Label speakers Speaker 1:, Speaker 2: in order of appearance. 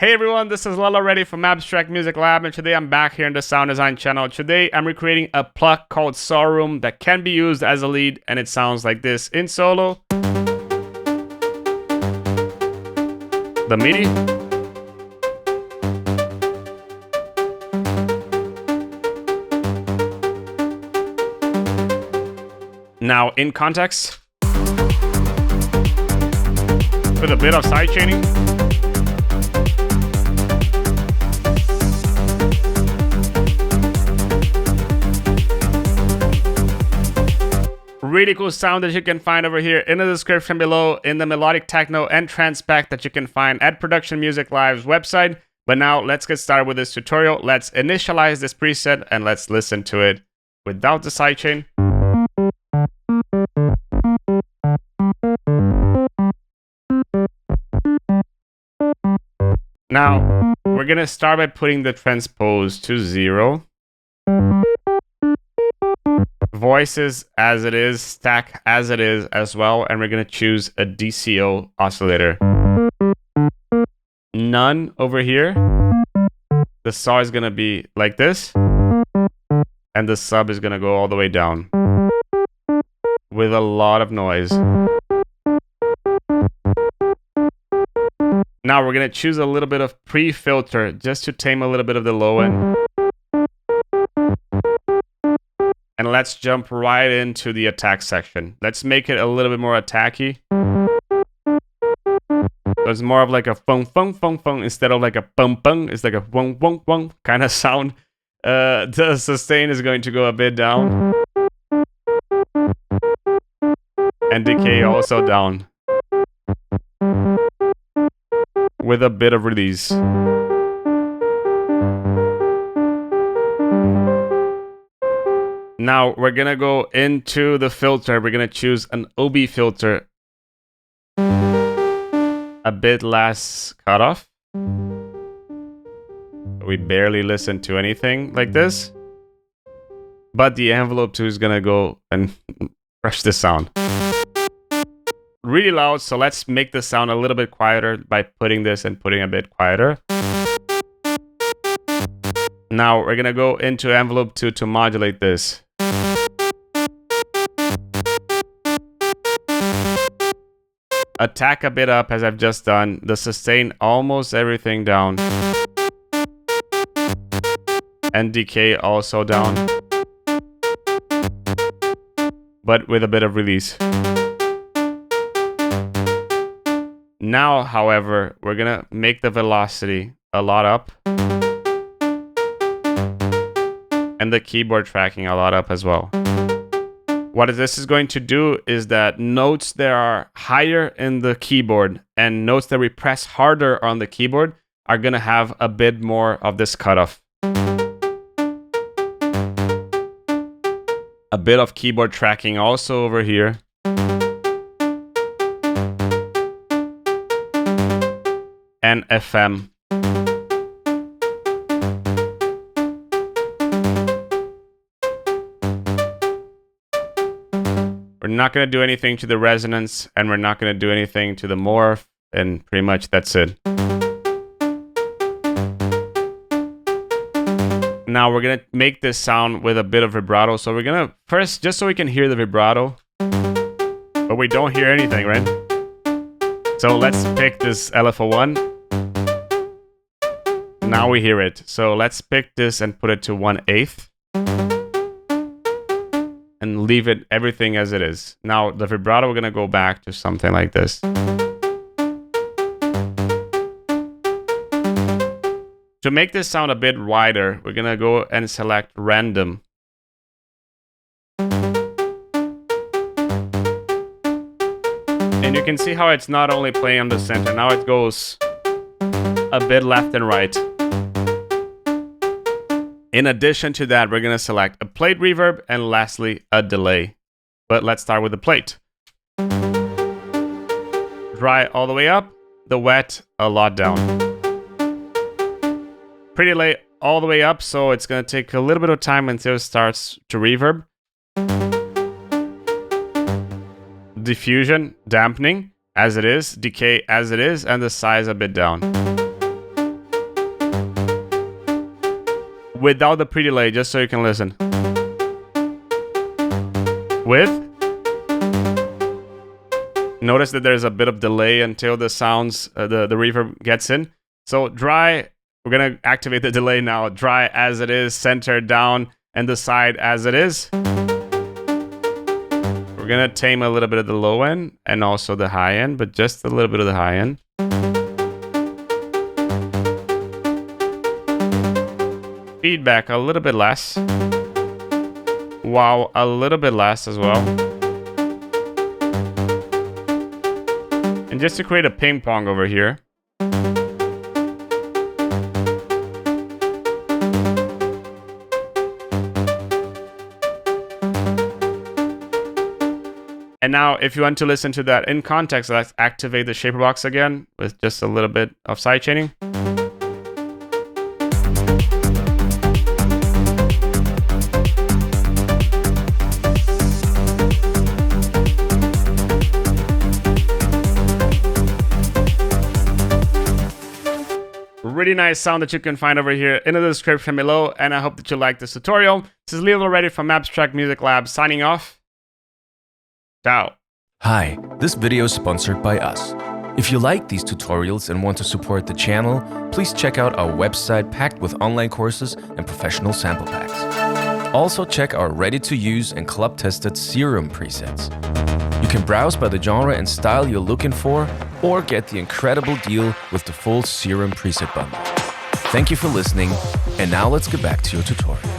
Speaker 1: Hey everyone, this is Lala Reddy from Abstract Music Lab, and today I'm back here in the sound design channel. Today I'm recreating a plug called Serum that can be used as a lead, and it sounds like this in solo. The MIDI. Now in context, with a bit of sidechaining. Really cool sound that you can find over here in the description below in the Melodic, Techno, and Trance pack that you can find at Production Music Live's website. But now let's get started with this tutorial. Let's initialize this preset and let's listen to it without the sidechain. Now, we're gonna start by putting the transpose to 0. Voices as it is, stack as it is as well, and we're gonna choose a DCO oscillator. None over here. The saw is gonna be like this, and the sub is gonna go all the way down with a lot of noise. Now we're gonna choose a little bit of pre-filter just to tame a little bit of the low end. And let's jump right into the attack section. Let's make it a little bit more attacky. So it's more of like a fung fung fung fung instead of like a pum pung. It's like a wong wong wong kind of sound. The sustain is going to go a bit down. And decay also down. With a bit of release. Now we're gonna go into the filter. We're gonna choose an OB filter. A bit less cutoff. We barely listen to anything like this. But the envelope too is gonna go and crush the sound. Really loud, so let's make the sound a little bit quieter by putting this and putting a bit quieter. Now we're gonna go into envelope 2 to modulate this. Attack a bit up as I've just done. The sustain almost everything down. And decay also down. But with a bit of release. Now, however, we're gonna make the velocity a lot up. And the keyboard tracking a lot up as well. What this is going to do is that notes that are higher in the keyboard and notes that we press harder on the keyboard are going to have a bit more of this cutoff. A bit of keyboard tracking also over here. And FM. We're not going to do anything to the resonance, and we're not going to do anything to the morph, and pretty much that's it. Now we're going to make this sound with a bit of vibrato, so we're going to first, just so we can hear the vibrato, but we don't hear anything, right? So let's pick this LFO1. Now we hear it. So let's pick this and put it to 1/8. And leave it everything as it is. Now the vibrato, we're gonna go back to something like this. To make this sound a bit wider, we're gonna go and select random. And you can see how it's not only playing on the center, now it goes a bit left and right. In addition to that, we're going to select a plate reverb and lastly, a delay. But let's start with the plate. Dry all the way up, the wet a lot down. Pretty late all the way up, so it's going to take a little bit of time until it starts to reverb. Diffusion, dampening, as it is, decay as it is, and the size a bit down. without the pre-delay, just so you can listen. With. Notice that there's a bit of delay until the sounds, the reverb gets in. So dry, we're gonna activate the delay now. Dry as it is, center down, and the side as it is. We're gonna tame a little bit of the low end and also the high end, but just a little bit of the high end. Feedback a little bit less. Wow, a little bit less as well. And just to create a ping pong over here. And now, if you want to listen to that in context, let's activate the shaper box again with just a little bit of sidechaining. Really nice sound that you can find over here in the description below, and I hope that you like this tutorial. This is Leo already from Abstract Music Lab signing off. Ciao.
Speaker 2: Hi, this video is sponsored by us. If you like these tutorials and want to support the channel, please check out our website packed with online courses and professional sample packs. Also check our ready-to-use and club-tested Serum presets. You can browse by the genre and style you're looking for, or get the incredible deal with the full Serum preset bundle. Thank you for listening, and now let's get back to your tutorial.